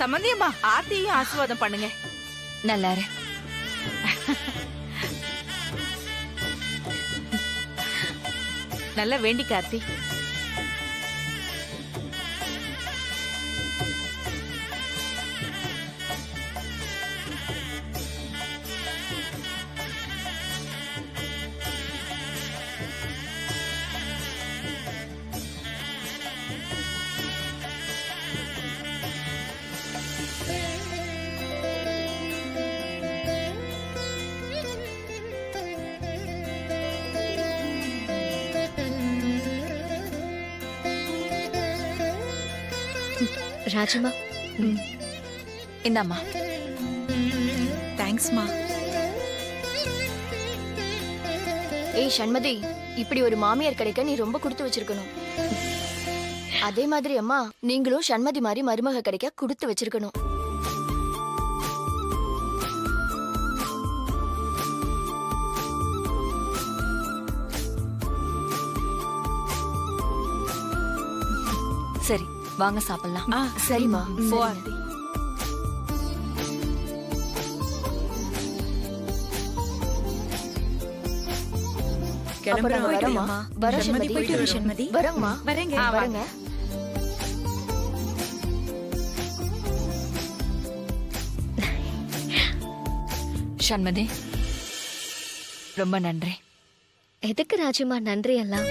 சம்பந்தியம்மா ஆர்த்தியும் ஆசீர்வாதம் பண்ணுங்க. நல்லாரு. நல்லா வேண்டிக்க ஆர்த்தி. ராஜிமா, இந்தாம்மா. தேங்க்ஸ்மா. ஏய் சண்மதி, இப்படி ஒரு மாமியார் கிடைக்க நீ ரொம்ப கொடுத்து வச்சிருக்கணும். அதே மாதிரி அம்மா, நீங்களும் சண்மதி மாதிரி மருமக கிடைக்க கொடுத்து வச்சிருக்கணும். சரி, வாங்க சாப்பிடலாம். சரிம்மா. போ ஆர்த்தி. அப்புறம் வரமா? வர சண்மதி. வரங்கம்மா. வரேங்க. வரங்க. சண்மதி, ரொம்ப நன்றி. எதுக்கு ராஜிமா நன்றி எல்லாம்?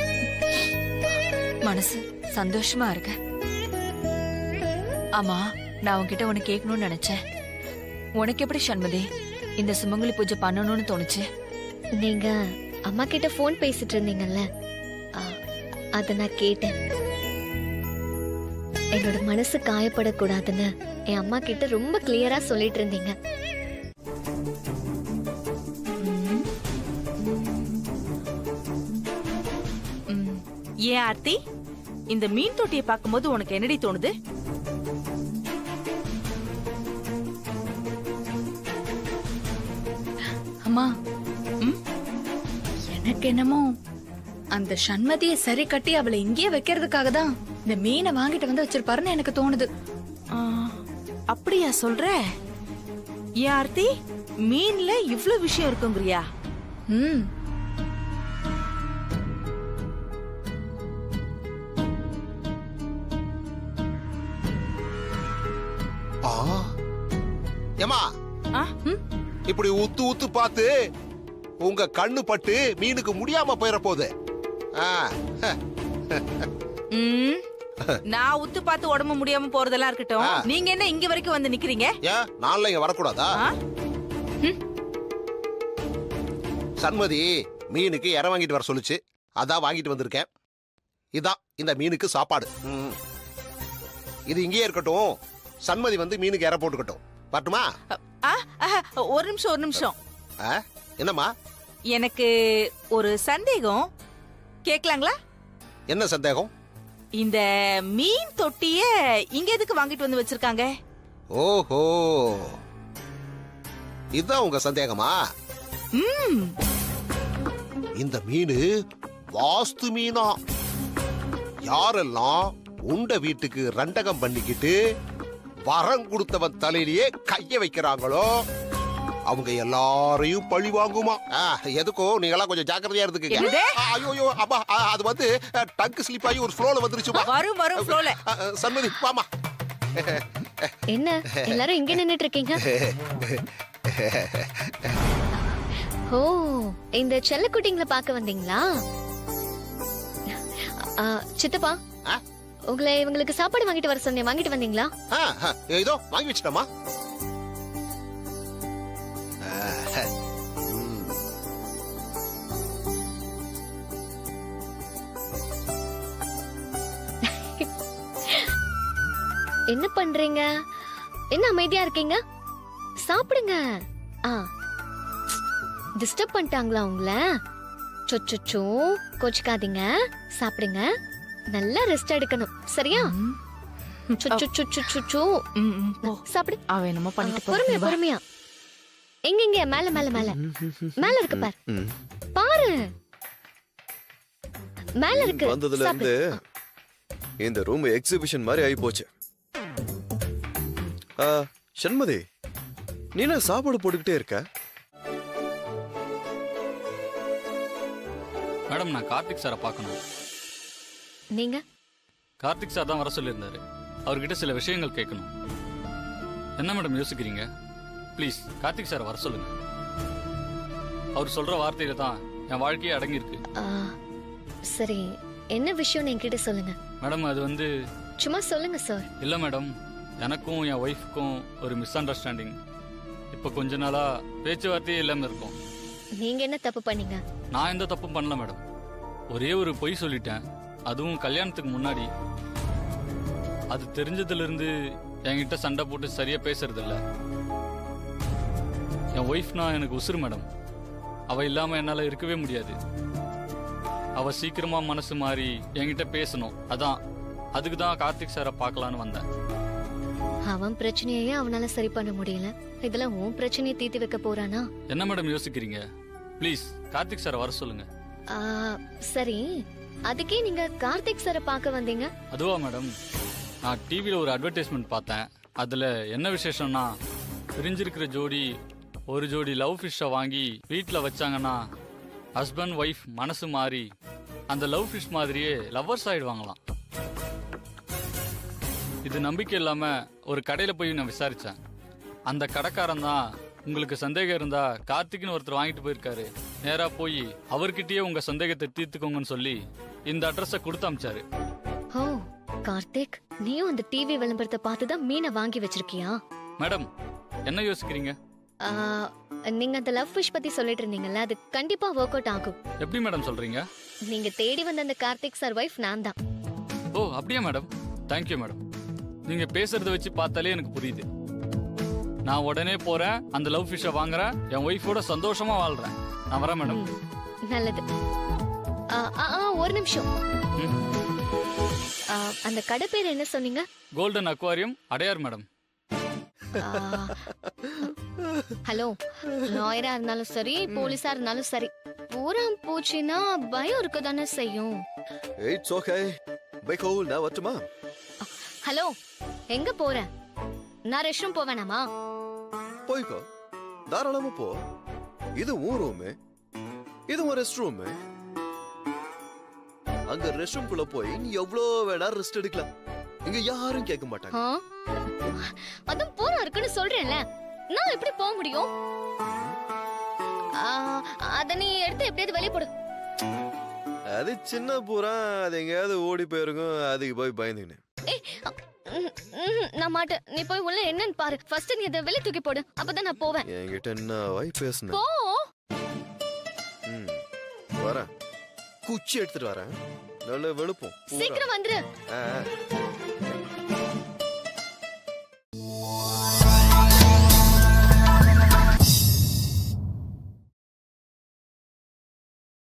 மனசு சந்தோஷமா இருக்கு. ஆமா, நான் உன்கிட்ட உனக்கு கேட்கணும்னு நினைச்சேன். உனக்கு எப்படி சண்மதி இந்த சுமங்கலி பூஜை பண்ணணும்னு தோணுச்சு? நீங்க அம்மா கிட்ட போன் பேசிட்டு இருந்தீங்கல்ல, அத நான் கேட்டேன். என்னோட மனசு காயப்படக்கூடாதுன்னு என் அம்மா கிட்ட ரொம்ப கிளியரா சொல்லிட்டு இருந்தீங்க. ஏன் ஆர்த்தி, இந்த மீன் தொட்டியை பார்க்கும்போது உனக்கு என்னடி தோணுது? அம்மா, எனக்கு என்னமோ அந்த சண்மதியை சரி கட்டி அவளை இங்கேயே வைக்கிறதுக்காக தான் இந்த மீனை வாங்கிட்டு வந்து வச்சிருப்பாருன்னு எனக்கு தோணுது. அப்படியா சொல்ற? ஏன் ஆர்த்தி, மீன்ல இவ்ளோ விஷயம் இருக்குங்கறியா? ம். ஏமா, இப்படி உத்து உத்து பார்த்து உங்க கண்ணு பட்டு மீனுக்கு முடியாம போயிட போகுது. நான் உத்து பார்த்து உடம்பு முடியாம போறதெல்லாம் இருக்கட்டும், நீங்க என்ன இங்க வரைக்கும் வந்து நிக்கிறீங்க? ஏன் நான்ல இங்க வரக்கூடாதா? சண்மதி மீனுக்கு இற வாங்கிட்டு வர சொல்லுச்சு, அதான் வாங்கிட்டு வந்திருக்கேன். இதான் இந்த மீனுக்கு சாப்பாடு. இது இங்கேயே இருக்கட்டும், சண்மதி வந்து மீனுக்கு இற போட்டுக்கட்டும். வரட்டுமா? ஒரு நிமிஷம். என்னம்மா? எனக்கு ஒரு சந்தேகம், கேட்கலாங்களா? என்ன சந்தேகம்? இந்த மீன் தொட்டிய இங்க எதுக்கு வாங்கிட்டு வந்து வச்சிருக்காங்க? ஓஹோ, இதுதான் உங்க சந்தேகமா? இந்த மீனு வாஸ்து மீனா. யாரெல்லாம் உண்ட வீட்டுக்கு ரண்டகம் பண்ணிக்கிட்டு வரம் கொடுத்தவன் தலையிலேயே கைய வைக்கிறாங்களோ அவங்க எல்லாரையும் பழி வாங்குமா. எதுக்கும் நீங்க எல்லாம் கொஞ்சம் ஜாக்கிரதையா இருந்துக்கங்க. ஐயோ அப்பா, அது வந்து டங்க் ஸ்லிப் ஆகி ஒரு ஃப்ளோல வந்துருச்சுமா. வரும் ஃப்ளோல. சண்மதி வாமா. என்ன எல்லாரும் இங்க நின்னுட்டு இருக்கீங்க? ஓ, இந்த செல்லக்குட்டிங்களை பார்க்க வந்தீங்களா? சித்தப்பா, உங்களை இவங்களுக்கு சாப்பாடு வாங்கிட்டு வர சொன்னேன், வாங்கிட்டு வந்தீங்களா? இதோ வாங்கி வச்சிட்டமா. என்ன பண்றீங்க? என்ன அமைதியா இருக்கீங்க? சாப்பிடுங்க. டிஸ்டர்ப் பண்ணிட்டாங்களா உங்களை? சொச்சோ, கோச்சிக்காதீங்க, சாப்பிடுங்க. நல்லா ரெஸ்ட் எடுக்கணும், சரியா? சாப்பிடு. அவ என்னமோ பண்ணிட்டு பொறுமையா பொறுமையா. எங்க மேல மேல மேல மேல இருக்கு பாரு, பாரு மேல இருக்கு. வந்ததுல இருந்து இந்த ரூம் எக்ஸிபிஷன் மாதிரி ஆகி போச்சு. சண்மதி, நீ என்ன சாப்பாடு போட்டுக்கிட்டே இருக்க? மேடம், நான் கார்த்திக் சாரை பார்க்கணும். நீங்க கார்த்திக் சார் தான் வர சொல்லியிருந்தாரு. அவர்கிட்ட சில விஷயங்கள் கேட்கணும். என்ன மேடம் யோசிக்கிறீங்க? ப்ளீஸ் கார்த்திக் சாரை வர சொல்லுங்க. அவர் சொல்ற வார்த்தையில தான் என் வாழ்க்கையே அடங்கியிருக்கு. சரி, என்ன விஷயம் என்கிட்ட சொல்லுங்க. மேடம், அது வந்து சும்மா சொல்லுங்க சார். இல்லை மேடம், எனக்கும் என் ஒய்ஃபுக்கும் ஒரு மிஸ் அண்டர்ஸ்டாண்டிங். இப்போ கொஞ்ச நாளா பேச்சுவார்த்தையே இல்லாமல் இருக்கும். நீங்க என்ன தப்பு பண்ணீங்க? நான் எந்த தப்பும் பண்ணல மேடம். ஒரே ஒரு பொய் சொல்லிட்டேன், அதுவும் கல்யாணத்துக்கு முன்னாடி. அது தெரிஞ்சதுலேருந்து என்கிட்ட சண்டை போட்டு சரியா பேசுறது இல்ல. என் ஒய்ஃப்னா எனக்கு உசுறு மேடம். அவ இல்லாம என்னால இருக்கவே முடியாது. அவ சீக்கிரமா மனசு மாறி என்கிட்ட பேசணும். அதுக்கு தான் கார்த்திக் சாரை பார்க்கலான்னு வந்தேன். அவன் பிரச்சனையே அவனால சரி பண்ண முடியல, இதுல உன் பிரச்சனையை தீர்த்து வைக்க போறானா? என்ன மேடம் யோசிக்கிறீங்க? ப்ளீஸ் கார்த்திக் சாரை வர சொல்லுங்க. சரி, அதுக்கே நீங்க கார்த்திக் சாரை பார்க்க வந்தீங்க? அதுவா மேடம், நான் டிவியில் ஒரு அட்வர்டைஸ்மெண்ட் பார்த்தேன். அதில் என்ன விசேஷம்னா, பிரிஞ்சிருக்கிற ஜோடி ஒரு ஜோடி லவ் ஃபிஷ்ஷை வாங்கி வீட்டில் வச்சாங்கன்னா ஹஸ்பண்ட் ஒய்ஃப் மனசு மாறி அந்த லவ் ஃபிஷ் மாதிரியே லவ்வர்ஸ் ஆயிடுவாங்களாம். இது நம்பிக்கை இல்லாமல் ஒரு கடையில் போய் நான் விசாரித்தேன். அந்த கடைக்காரன் தான், உங்களுக்கு சந்தேகம் இருந்தா கார்த்திக்னு ஒருத்தர் வாங்கிட்டு போயிருக்காரு, நேராக போய் அவர்கிட்டயே உங்கள் சந்தேகத்தை தீர்த்துக்கோங்கன்னு சொல்லி இந்த அட்ரஸை கொடுத்து அமிச்சாரு. ஓ கார்த்திக், நீயும் அந்த டிவி விளம்பரத்தை பார்த்துதான் மீனை வாங்கி வச்சிருக்கியா? மேடம், என்ன யோசிக்கிறீங்க? நீங்க அந்த லவ் ஃபிஷ் பத்தி சொல்லிட்டு இருந்தீங்கல்ல, அது கண்டிப்பா ஒர்க் அவுட் ஆகும். எப்படி மேடம் சொல்றீங்க? நீங்க தேடி வந்த அந்த கார்த்திக் சார் ஒய்ஃப் நான் தான். ஓ அப்படியா மேடம்? Thank you madam. நீங்க பேசுறத வச்சு பார்த்தாலே எனக்கு புரியுது. நான் உடனே போறேன், அந்த லவ் ஃபிஷ்ஷை வாங்குறேன், என் ஒய்ஃபோட சந்தோஷமா வாழ்றேன். நான் வரேன் மேடம். நல்லது. ஒரு நிமிஷம். அந்த கடை பேர் என்ன சொன்னீங்க? Golden aquarium, Adyar madam. Hello, லாயரா இருந்தாலும் சரி, போலீஸா இருந்தாலும் சரி, பூரா பூச்சினா பயம் இருக்க தானே செய்யும். It's okay. பை கோல், நான் வரட்டுமா? ஹலோ, எங்க போற? நான் ரெஸ்ட் ரூம் போவேனாமா? போய்க்கோ, தாராளமா போ. இது உன் ரூமு, இது உன் ரெஸ்ட் ரூமு. அங்க ரெஸ்ட் ரூம்குள்ள போய் நீ எவ்வளவு வேணா ரெஸ்ட் எடுக்கலாம். இங்க யாரும் கேட்க மாட்டாங்க. அதுவும் பூரா இருக்குன்னு சொல்றேன்ல, நான் எப்படி போக முடியும்? அத நீ எடுத்து எப்படியாவது வெளியே போடு. அது சின்ன பூரா, அது எங்கேயாவது ஓடி போயிருக்கும், அதுக்கு போய் பயந்துக்கினேன். நான் மாட்டேன். நீ போய் உள்ள என்னன்னு பாரு. ஃபர்ஸ்ட் நீ அதை வெளியே தூக்கி போடு, அப்பதான் நான் போவேன். என்கிட்ட என்ன வாய் பேசுன? போ. வரேன், குச்சி எடுத்துட்டு வரேன். நல்ல வெளுப்போம். சீக்கிரம் வந்துரு.